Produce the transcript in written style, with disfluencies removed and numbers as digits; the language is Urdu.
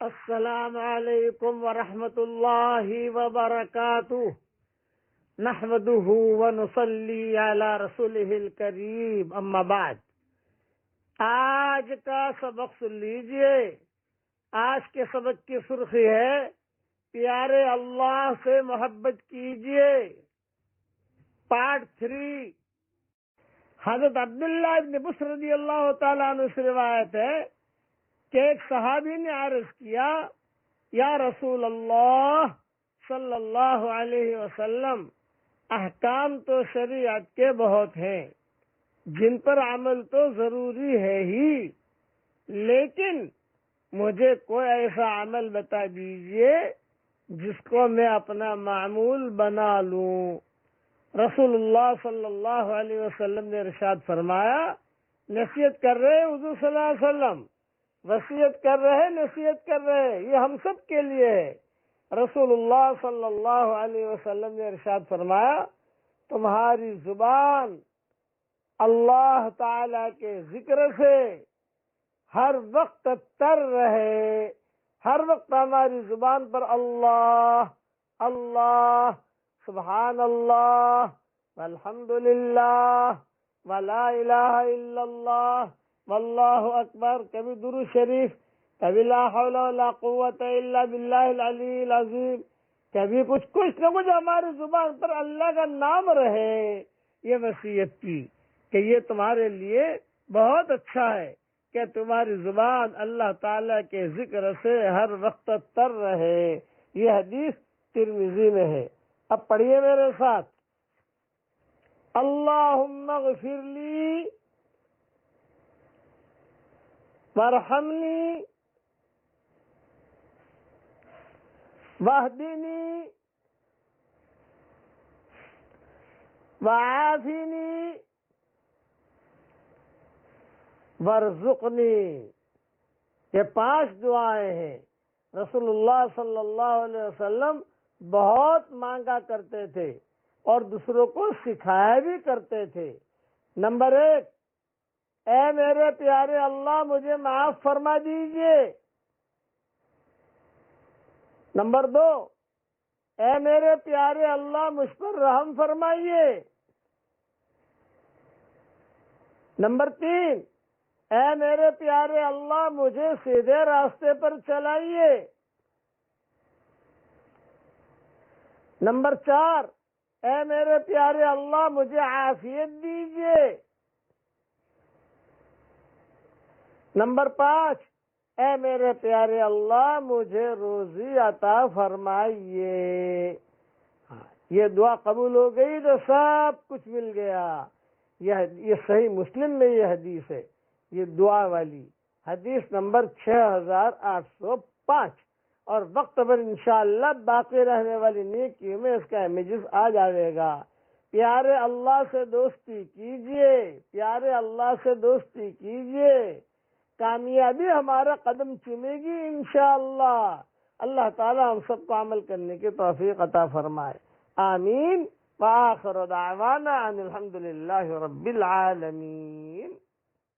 السلام علیکم ورحمۃ اللہ وبرکاتہ نحمده ونصلی علی رسولہ الکریم اما بعد۔ آج کا سبق سن لیجئے۔ آج کے سبق کی سرخی ہے پیارے اللہ سے محبت کیجئے، پارٹ 3۔ حضرت عبداللہ ابن بسر رضی اللہ تعالیٰ عنہ سے روایت ہے کہ ایک صحابی نے عرض کیا، یا رسول اللہ صلی اللہ علیہ وسلم، احکام تو شریعت کے بہت ہیں جن پر عمل تو ضروری ہے ہی، لیکن مجھے کوئی ایسا عمل بتا دیجئے جس کو میں اپنا معمول بنا لوں۔ رسول اللہ صلی اللہ علیہ وسلم نے ارشاد فرمایا، نصیحت کر رہے حضور صلی اللہ علیہ وسلم، وصیت کر رہے، نصیحت کر رہے، یہ ہم سب کے لیے ہے۔ رسول اللہ صلی اللہ علیہ وسلم نے ارشاد فرمایا، تمہاری زبان اللہ تعالی کے ذکر سے ہر وقت تر رہے، ہر وقت ہماری زبان پر اللہ اللہ، سبحان اللہ، والحمد للہ، ولا الہ الا اللہ، واللہ اکبر، کبھی درود شریف، کبھی لا حول ولا قوت الا باللہ العلی العظیم، کبھی کچھ نہ کچھ ہماری زبان پر اللہ کا نام رہے۔ یہ وصیت کی کہ یہ تمہارے لیے بہت اچھا ہے کہ تمہاری زبان اللہ تعالی کے ذکر سے ہر وقت تر رہے۔ یہ حدیث ترمذی میں ہے۔ اب پڑھیے میرے ساتھ، اللہم اغفر لی وارحمنی واہدنی وعافنی وارزقنی۔ یہ 5 دعائیں ہیں۔ رسول اللہ صلی اللہ علیہ وسلم بہت مانگا کرتے تھے اور دوسروں کو سکھایا بھی کرتے تھے۔ نمبر 1، اے میرے پیارے اللہ مجھے معاف فرما دیجئے۔ نمبر 2، اے میرے پیارے اللہ مجھ پر رحم فرمائیے۔ نمبر 3، اے میرے پیارے اللہ مجھے سیدھے راستے پر چلائیے۔ نمبر 4، اے میرے پیارے اللہ مجھے عافیت دیجئے۔ نمبر 5، اے میرے پیارے اللہ مجھے روزی عطا فرمائیے۔ یہ دعا قبول ہو گئی تو سب کچھ مل گیا۔ یہ صحیح مسلم میں یہ حدیث ہے، یہ دعا والی حدیث نمبر 6805، اور وقت پر انشاءاللہ باقی رہنے والی نیکیوں میں اس کا امیجز آ جائے گا۔ پیارے اللہ سے دوستی کیجئے، پیارے اللہ سے دوستی کیجئے، کامیابی ہمارا قدم چومے گی انشاءاللہ۔ اللہ تعالی ہم سب کو عمل کرنے کی توفیق عطا فرمائے، آمین۔ وآخر دعوانا ان الحمد للہ رب العالمین۔